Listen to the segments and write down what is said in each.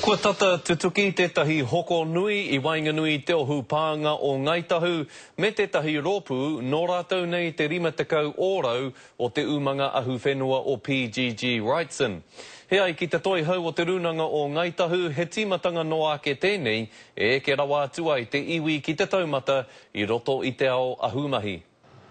Kua tata tutuki tētahi hoko nui I Wainganui te ohu pānga o Ngaitahu me tētahi rōpū nō rātou nei te 50 ōrau o te umanga ahu whenua o PGG Wrightson. He ai ki te toi hau o te runanga o Ngaitahu, he tīmatanga no ake tēnei e ke rawa atu ai te iwi ki te taumata I roto I te ao ahumahi.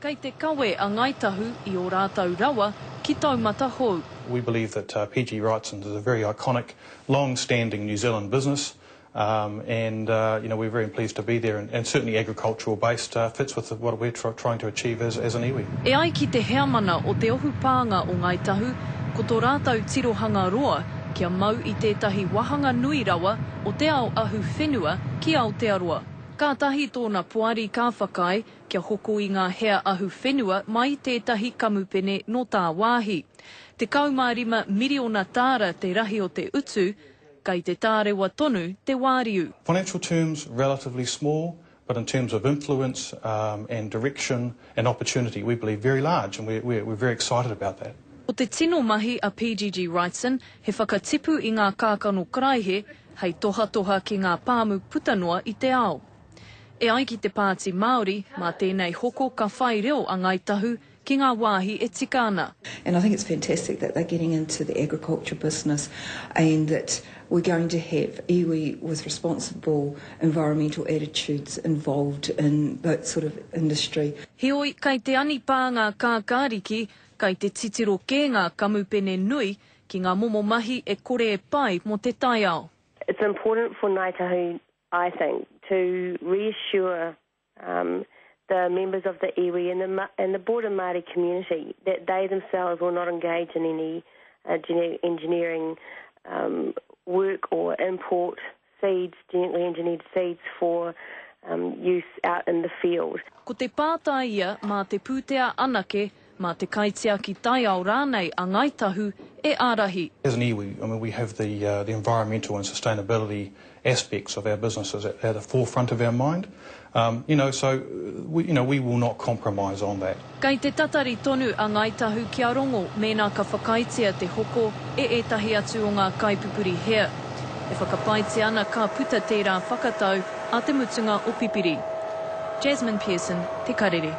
Kei te kawe a Ngaitahu I o rātou rawa ki taumata hou. We believe that PG Wrightson is a very iconic, long-standing New Zealand business, and we're very pleased to be there, and certainly agricultural-based fits with what we're trying to achieve as an iwi. E ai ki te heamana o te ohu pānga o Ngaitahu, ko tō rātou tirohanga roa kia mau I tētahi wahanga nui rawa o te ao ahu whenua ki Aotearoa. Kātahi tōna puari ka whakai kia hoko I ngā hea ahu whenua mai tētahi kamupene no tā wāhi. Te 15 miriona tāra te rahi o te utu, kai te tārewa tonu te wāriu. Financial terms, relatively small, but in terms of influence and direction and opportunity, we believe very large, and we're very excited about that. O te tino mahi a PGG Wrightson, he whakatipu I ngā kākano kraihe, hei toha ki ngā pāmu putanoa I te ao. E ai ki te Pāti Māori, mā tēnei hoko ka whai reo a Ngaitahu ki ngā wāhi e tikana. And I think it's fantastic that they're getting into the agriculture business and that we're going to have iwi with responsible environmental attitudes involved in that sort of industry. Heoi, kai te ani pānga kākāriki, kai te titiro kē ngā kamupene nui ki ngā momo mahi e kore e pai mo te tai ao. It's important for Ngaitahu, I think, to reassure the members of the iwi and the broader Māori community that they themselves will not engage in any engineering work or import seeds, genetically engineered seeds for use out in the field. Ko te pātaia mā te pūtea anake, mā te kaitia ki tai ao rānei a Ngaitahu e ārahi. As an iwi, I mean, we have the environmental and sustainability aspects of our businesses at the forefront of our mind. So we will not compromise on that. Kei te tatari tonu a Ngaitahu kia rongo mēnā ka whakaitia te hoko e etahi atu o ngā kaipupuri hea. E whakapaiti ana ka puta tērā whakatau a te mutunga o Pipiri. Jasmine Pearson, Te Karere.